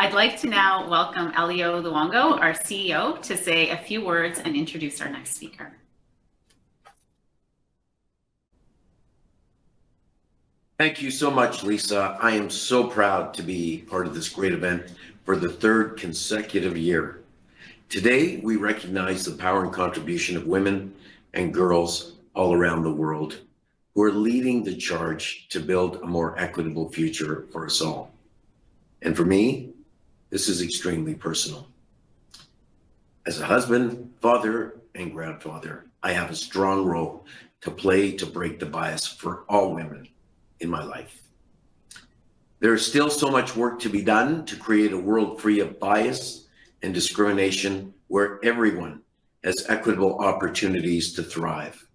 I'd like to now welcome Elio Luongo, our CEO, to say a few words and introduce our next speaker. Thank you so much, Lisa. I am so proud to be part of this great event for the third consecutive year. Today, we recognize the power and contribution of women and girls all around the world who are leading the charge to build a more equitable future for us all. And for me, this is extremely personal. As a husband, father, and grandfather, I have a strong role to play to break the bias for all women in my life. There is still so much work to be done to create a world free of bias and discrimination where everyone has equitable opportunities to thrive.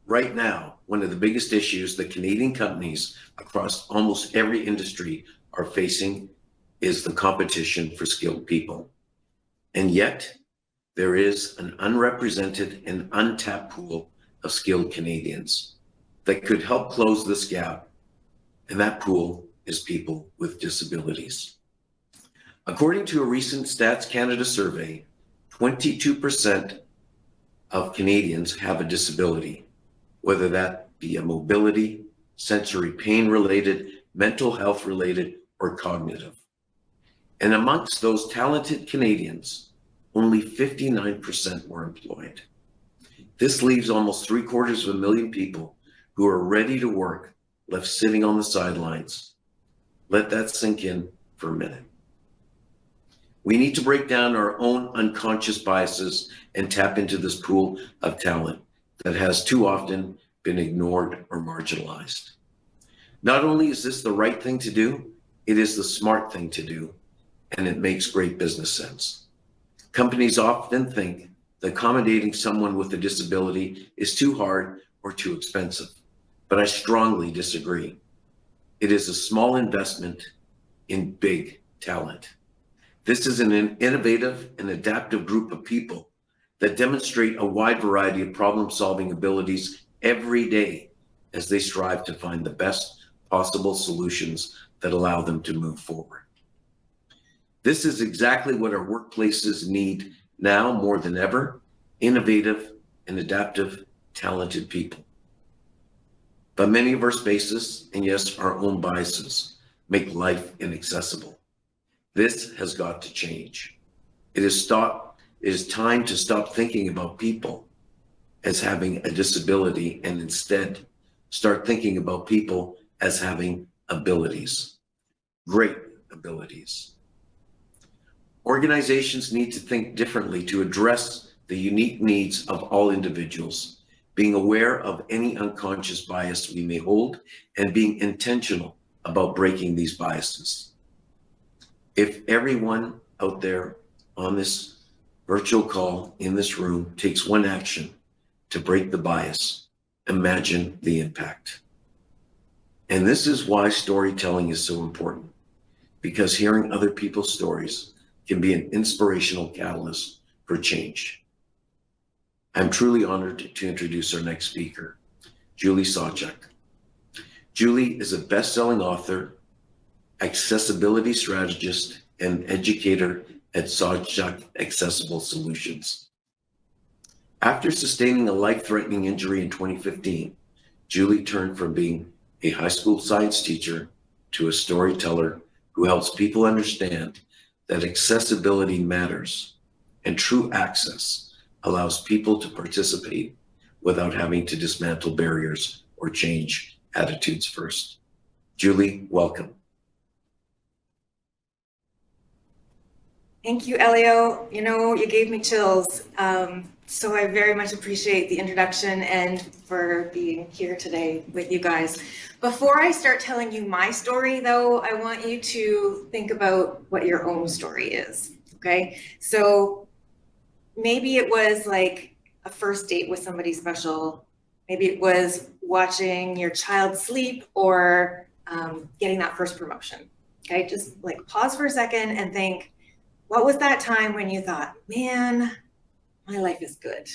Right now, one of the biggest issues that Canadian companies across almost every industry are facing is the competition for skilled people. And yet, there is an unrepresented and untapped pool of skilled Canadians that could help close this gap, and that pool is people with disabilities. According to a recent Stats Canada survey, 22% of Canadians have a disability, whether that be a mobility, sensory pain related, mental health related, or cognitive. And amongst those talented Canadians, only 59% were employed. This leaves almost 750,000 people who are ready to work left sitting on the sidelines. Let that sink in for a minute. We need to break down our own unconscious biases and tap into this pool of talent that has too often been ignored or marginalized. Not only is this the right thing to do, it is the smart thing to do, and it makes great business sense. Companies often think that accommodating someone with a disability is too hard or too expensive, but I strongly disagree. It is a small investment in big talent. This is an innovative and adaptive group of people that demonstrate a wide variety of problem-solving abilities every day as they strive to find the best possible solutions that allow them to move forward. This is exactly what our workplaces need now more than ever: innovative and adaptive, talented people. But many of our spaces, and yes, our own biases, make life inaccessible. This has got to change. It is time to stop thinking about people as having a disability and instead start thinking about people as having abilities, great abilities. Organizations need to think differently to address the unique needs of all individuals, being aware of any unconscious bias we may hold and being intentional about breaking these biases. If everyone out there on this virtual call in this room takes one action to break the bias, imagine the impact. And this is why storytelling is so important, because hearing other people's stories can be an inspirational catalyst for change. I'm truly honored to introduce our next speaker, Julie Sawchuk. Julie is a best-selling author, accessibility strategist, and educator at Sawjak Accessible Solutions. After sustaining a life-threatening injury in 2015, Julie turned from being a high school science teacher to a storyteller who helps people understand that accessibility matters and true access allows people to participate without having to dismantle barriers or change attitudes first. Julie, welcome. Thank you, Elio. You know, you gave me chills. So I very much appreciate the introduction and for being here today with you guys. Before I start telling you my story, though, I want you to think about what your own story is, okay? So maybe it was like a first date with somebody special. Maybe it was watching your child sleep or getting that first promotion, okay? Just like pause for a second and think, what was that time when you thought, man, my life is good?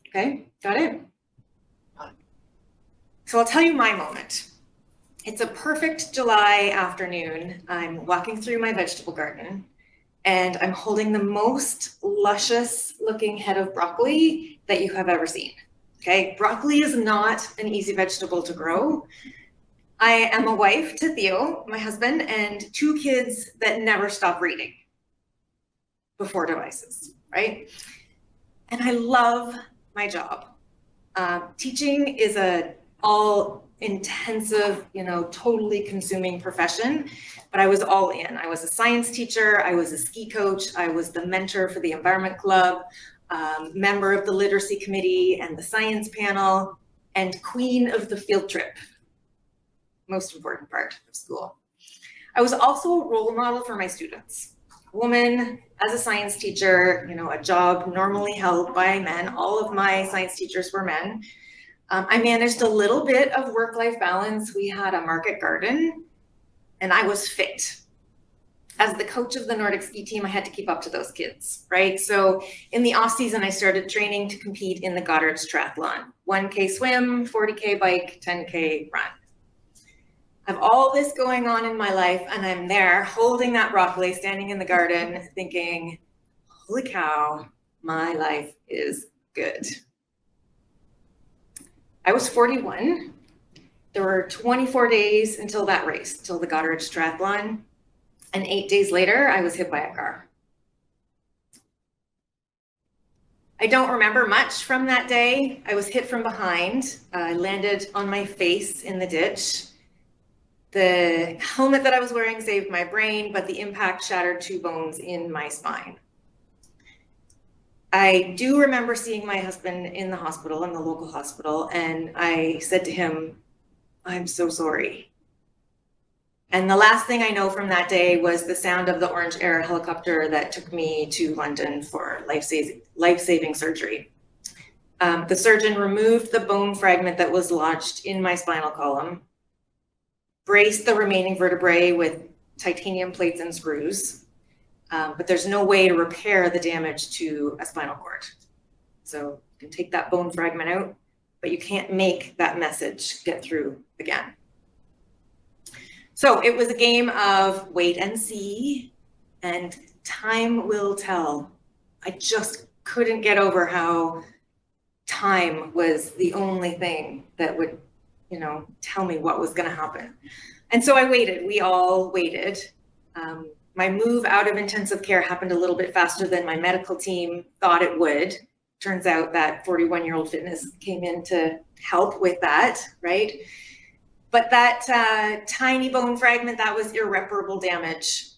Okay, got it? So I'll tell you my moment. It's a perfect July afternoon. I'm walking through my vegetable garden and I'm holding the most luscious looking head of broccoli that you have ever seen. Okay, broccoli is not an easy vegetable to grow. I am a wife to Theo, my husband, and 2 kids that never stop reading before devices, right? And I love my job. Teaching is a all intensive, totally consuming profession, but I was all in. I was a science teacher, I was a ski coach, I was the mentor for the environment club, member of the literacy committee and the science panel, and queen of the field trip. Most important part of school. I was also a role model for my students. Woman as a science teacher, a job normally held by men. All of my science teachers were men. I managed a little bit of work-life balance. We had a market garden and I was fit. As the coach of the Nordic ski team, I had to keep up to those kids, right? So in the off season, I started training to compete in the Goddard's triathlon, 1K swim, 40K bike, 10K run. I have all this going on in my life and I'm there holding that broccoli, standing in the garden thinking, holy cow, my life is good. I was 41. There were 24 days until that race, till the Goddard's triathlon. And 8 days later, I was hit by a car. I don't remember much from that day. I was hit from behind. I landed on my face in the ditch. The helmet that I was wearing saved my brain, but the impact shattered 2 bones in my spine. I do remember seeing my husband in the hospital, in the local hospital, and I said to him, I'm so sorry. And the last thing I know from that day was the sound of the Orange Air helicopter that took me to London for life-saving surgery. The surgeon removed the bone fragment that was lodged in my spinal column, braced the remaining vertebrae with titanium plates and screws, but there's no way to repair the damage to a spinal cord. So you can take that bone fragment out, but you can't make that message get through again. So it was a game of wait and see, and time will tell. I just couldn't get over how time was the only thing that would tell me what was going to happen. And so I waited. We all waited. My move out of intensive care happened a little bit faster than my medical team thought it would. Turns out that 41-year-old fitness came in to help with that, right? But that tiny bone fragment, that was irreparable damage,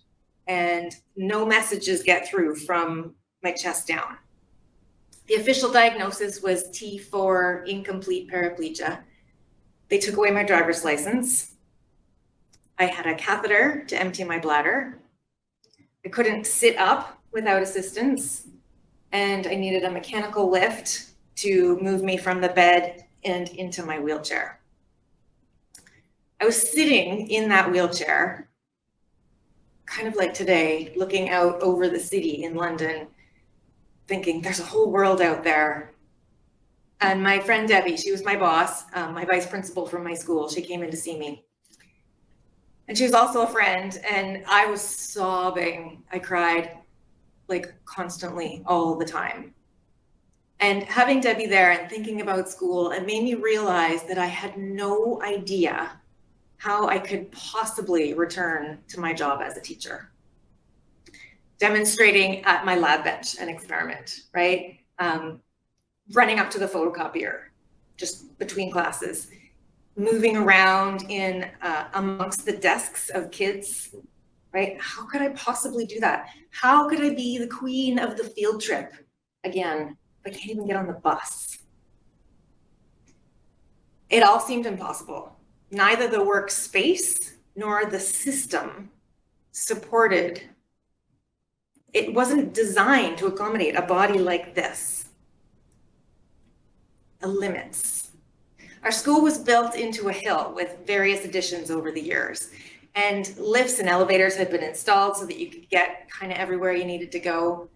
and no messages get through from my chest down. The official diagnosis was T4 incomplete paraplegia. They took away my driver's license. I had a catheter to empty my bladder. I couldn't sit up without assistance, and I needed a mechanical lift to move me from the bed and into my wheelchair. I was sitting in that wheelchair, kind of like today, looking out over the city in London, thinking there's a whole world out there. And my friend Debbie, she was my boss, my vice principal from my school, she came in to see me. And she was also a friend, and I was sobbing. I cried like constantly all the time. And having Debbie there and thinking about school, it made me realize that I had no idea how I could possibly return to my job as a teacher. Demonstrating at my lab bench an experiment, right? Running up to the photocopier, just between classes, moving around in amongst the desks of kids, right? How could I possibly do that? How could I be the queen of the field trip again? I can't even get on the bus. It all seemed impossible. Neither the workspace nor the system supported. It wasn't designed to accommodate a body like this. The limits. Our school was built into a hill with various additions over the years, and lifts and elevators had been installed so that you could get kind of everywhere you needed to go.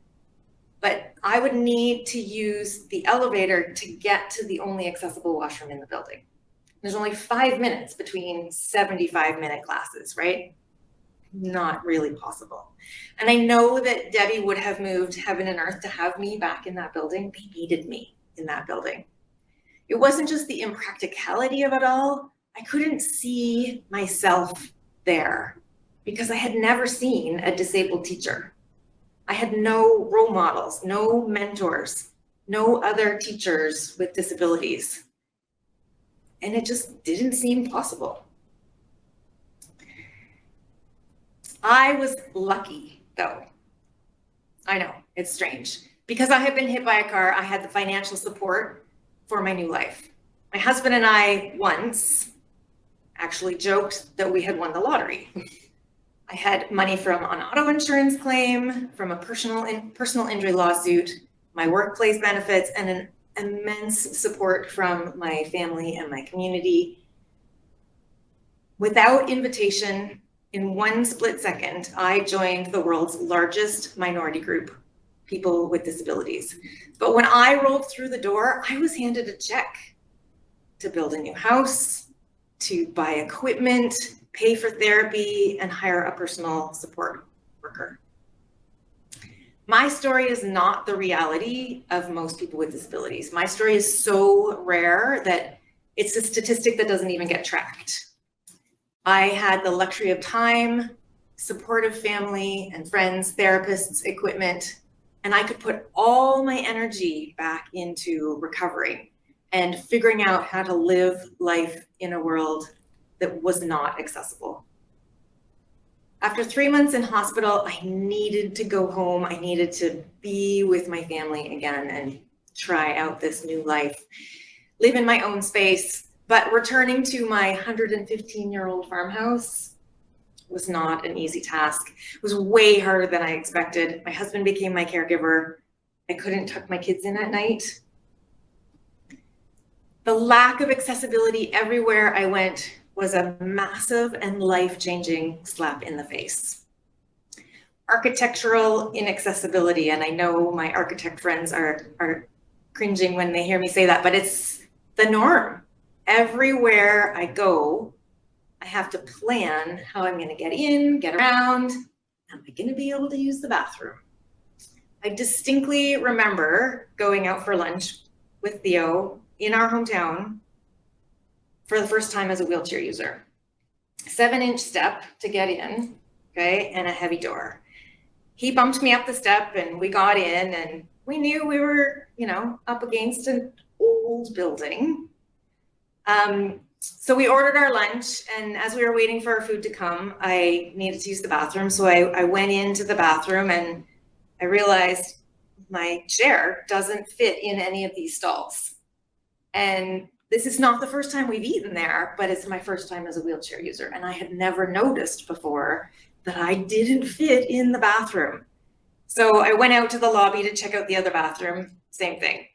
But I would need to use the elevator to get to the only accessible washroom in the building. There's only 5 minutes between 75-minute classes, right? Not really possible. And I know that Debbie would have moved heaven and earth to have me back in that building. They needed me in that building. It wasn't just the impracticality of it all. I couldn't see myself there because I had never seen a disabled teacher. I had no role models, no mentors, no other teachers with disabilities. And it just didn't seem possible. I was lucky, though. I know, it's strange. Because I had been hit by a car, I had the financial support for my new life. My husband and I once actually joked that we had won the lottery. I had money from an auto insurance claim, from a personal injury lawsuit, my workplace benefits, and an immense support from my family and my community. Without invitation, in one split second, I joined the world's largest minority group, people with disabilities. But when I rolled through the door, I was handed a check to build a new house, to buy equipment, pay for therapy, and hire a personal support worker. My story is not the reality of most people with disabilities. My story is so rare that it's a statistic that doesn't even get tracked. I had the luxury of time, supportive family and friends, therapists, equipment, and I could put all my energy back into recovering and figuring out how to live life in a world that was not accessible. After 3 months in hospital, I needed to go home. I needed to be with my family again and try out this new life, live in my own space. But returning to my 115-year-old farmhouse was not an easy task. It was way harder than I expected. My husband became my caregiver. I couldn't tuck my kids in at night. The lack of accessibility everywhere I went was a massive and life-changing slap in the face. Architectural inaccessibility, and I know my architect friends are cringing when they hear me say that, but it's the norm. Everywhere I go, I have to plan how I'm gonna get in, get around. Am I gonna be able to use the bathroom? I distinctly remember going out for lunch with Theo in our hometown for the first time as a wheelchair user. 7-inch step to get in, okay, and a heavy door. He bumped me up the step and we got in and we knew we were, up against an old building. So we ordered our lunch, and as we were waiting for our food to come, I needed to use the bathroom. So I went into the bathroom and I realized my chair doesn't fit in any of these stalls. And this is not the first time we've eaten there, but it's my first time as a wheelchair user. And I had never noticed before that I didn't fit in the bathroom. So I went out to the lobby to check out the other bathroom, same thing.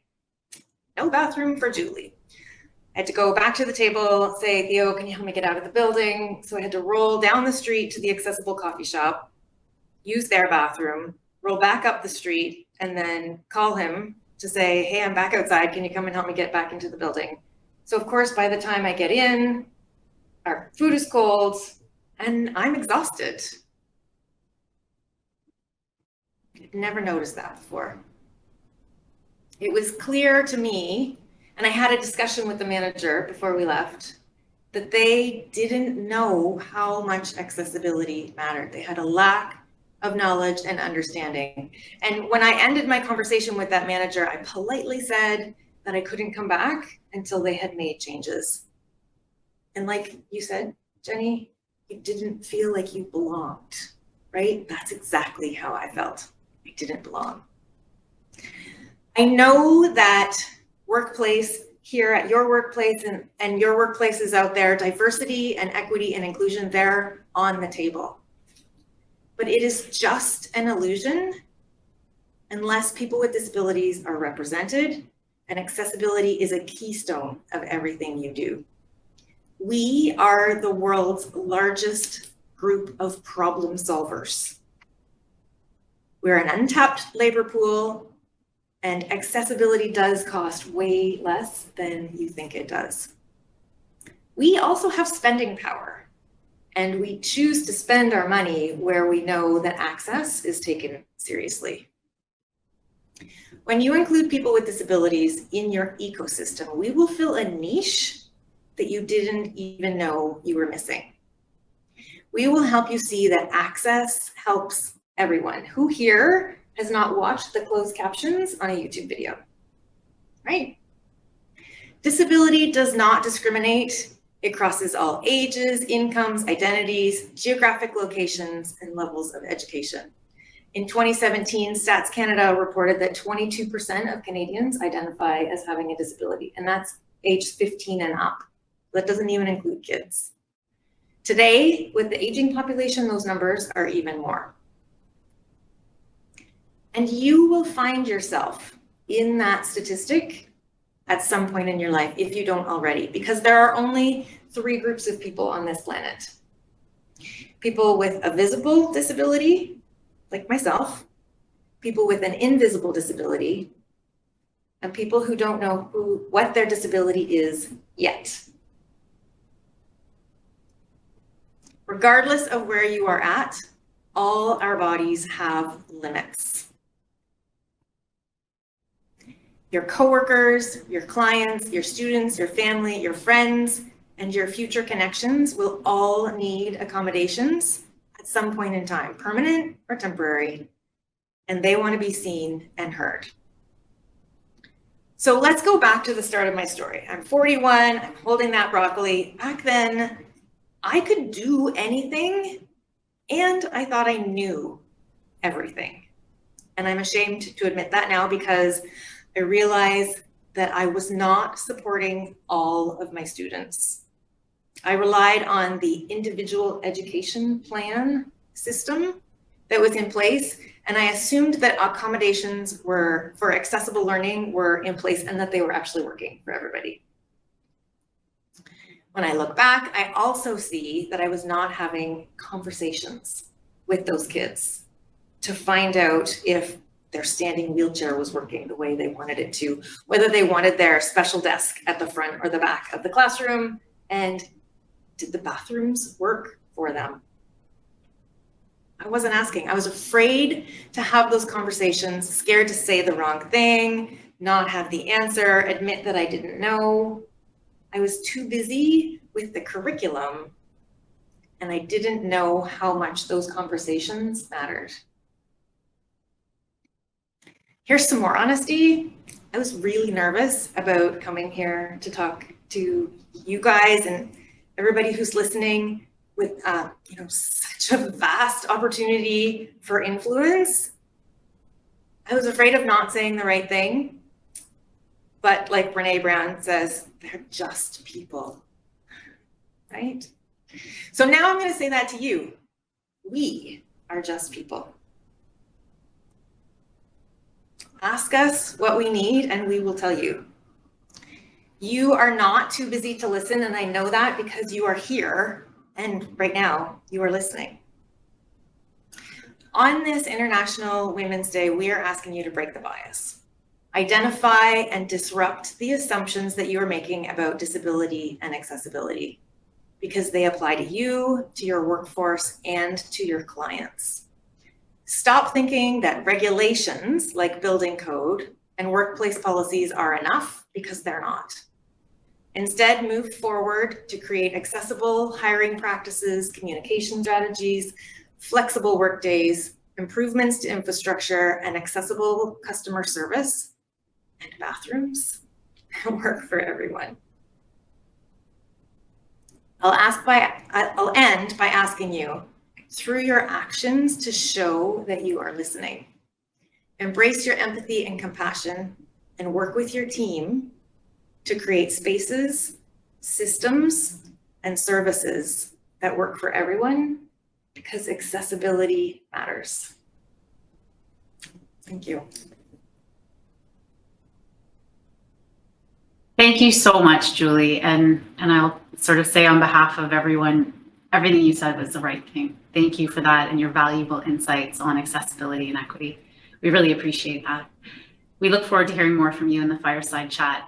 No bathroom for Julie. I had to go back to the table, say, Theo, can you help me get out of the building? So I had to roll down the street to the accessible coffee shop, use their bathroom, roll back up the street, and then call him to say, hey, I'm back outside. Can you come and help me get back into the building? So of course, by the time I get in, our food is cold and I'm exhausted. I'd never noticed that before. It was clear to me, and I had a discussion with the manager before we left, that they didn't know how much accessibility mattered. They had a lack of knowledge and understanding. And when I ended my conversation with that manager, I politely said that I couldn't come back until they had made changes. And like you said, Jenny, you didn't feel like you belonged, right? That's exactly how I felt. I didn't belong. I know that workplace here at your workplace and your workplaces out there, diversity and equity and inclusion, they're on the table. But it is just an illusion unless people with disabilities are represented, and accessibility is a keystone of everything you do. We are the world's largest group of problem solvers. We're an untapped labor pool, and accessibility does cost way less than you think it does. We also have spending power, and we choose to spend our money where we know that access is taken seriously. When you include people with disabilities in your ecosystem, we will fill a niche that you didn't even know you were missing. We will help you see that access helps everyone. Who here has not watched the closed captions on a YouTube video, right? Disability does not discriminate. It crosses all ages, incomes, identities, geographic locations, and levels of education. In 2017, Stats Canada reported that 22% of Canadians identify as having a disability, and that's age 15 and up. That doesn't even include kids. Today, with the aging population, those numbers are even more. And you will find yourself in that statistic at some point in your life, if you don't already, because there are only 3 groups of people on this planet. People with a visible disability, like myself, people with an invisible disability, and people who don't know what their disability is yet. Regardless of where you are at, all our bodies have limits. Your coworkers, your clients, your students, your family, your friends, and your future connections will all need accommodations at some point in time, permanent or temporary, and they want to be seen and heard. So let's go back to the start of my story. I'm 41, I'm holding that broccoli. Back then, I could do anything, and I thought I knew everything. And I'm ashamed to admit that now because I realize that I was not supporting all of my students. I relied on the individual education plan system that was in place, and I assumed that accommodations for accessible learning were in place and that they were actually working for everybody. When I look back, I also see that I was not having conversations with those kids to find out if their standing wheelchair was working the way they wanted it to, whether they wanted their special desk at the front or the back of the classroom, and did the bathrooms work for them? I wasn't asking. I was afraid to have those conversations, scared to say the wrong thing, not have the answer, admit that I didn't know. I was too busy with the curriculum, and I didn't know how much those conversations mattered. Here's some more honesty. I was really nervous about coming here to talk to you guys and everybody who's listening with such a vast opportunity for influence. I was afraid of not saying the right thing. But like Brene Brown says, they're just people, right? So now I'm going to say that to you. We are just people. Ask us what we need and we will tell you. You are not too busy to listen, and I know that because you are here and right now you are listening. On this International Women's Day, we are asking you to break the bias. Identify and disrupt the assumptions that you are making about disability and accessibility because they apply to you, to your workforce, and to your clients. Stop thinking that regulations like building code and workplace policies are enough because they're not. Instead, move forward to create accessible hiring practices, communication strategies, flexible work days, improvements to infrastructure, and accessible customer service and bathrooms work for everyone. I'll end by asking you, through your actions, to show that you are listening. Embrace your empathy and compassion and work with your team to create spaces, systems, and services that work for everyone because accessibility matters. Thank you. Thank you so much, Julie. And I'll sort of say on behalf of everyone, everything you said was the right thing. Thank you for that and your valuable insights on accessibility and equity. We really appreciate that. We look forward to hearing more from you in the fireside chat.